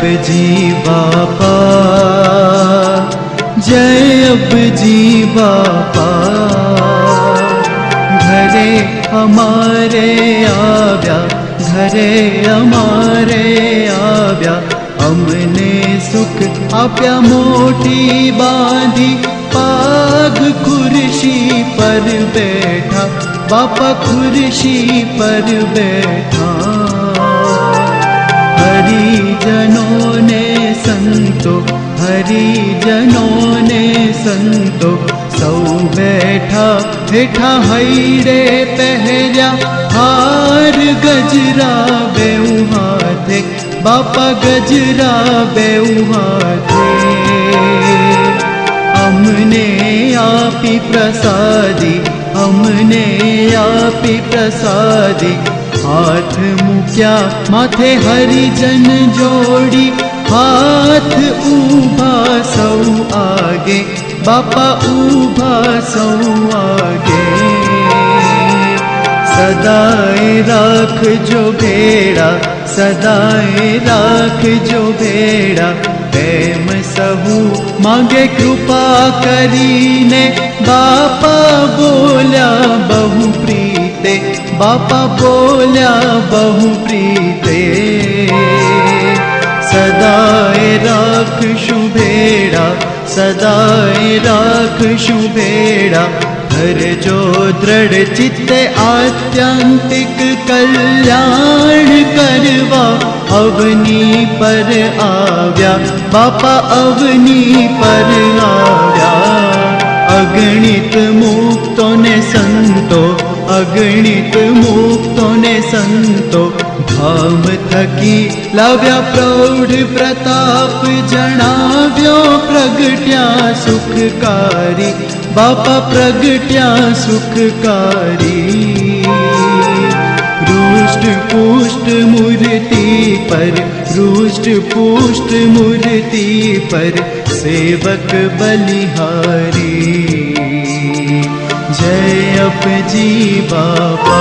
अबजी बापा, जय अबजी बापा। घरे हमारे आव्या, घरे हमारे आव्या, अमने सुख आप्या मोटी बांधी। पाग खुर्शी पर बैठा, बापा खुर्शी पर बैठा। हरिजनों ने संतो, हरिजनों ने संतो, सौ बैठा हेठा हैडे पहर्या। हार गजरा बेऊ हाथे, बापा गजरा बेऊ हाथे। हमने आपी प्रसादी, हमने आपी प्रसादी। हाथ मुक्या माथे हरिजन जोड़ी, हाथ ऊभा सौ आगे, बापा ऊभा सौ आगे। सदाए राख जो भेड़ा, सदाए राख जो भेड़ा। प्रेम सहु मांगे कृपा करीने, बापा बोल्या बहु प्रीते, बापा बोल्या बहु प्रीते। सदाए राखशु भेड़ा, सदाए राखशु भेड़ा। हर जो दृढ़ चित्ते आत्यंतिक कल्याण करवा। अवनी पर आव्या, बापा अवनी पर आव्या। अगणित मुक्तों ने संतो, अगणित मुक्तों ने संतो। धाम थकी लाव्या प्रौढ़ प्रताप, जणाव्यो प्रगट्या सुखकारी, बापा प्रगट्या सुखकारी। रुष्ट पुष्ट मूर्ति पर, रुष्ट पुष्ट मूर्ति पर। सेवक बलिहारी, जय अबजी बापा।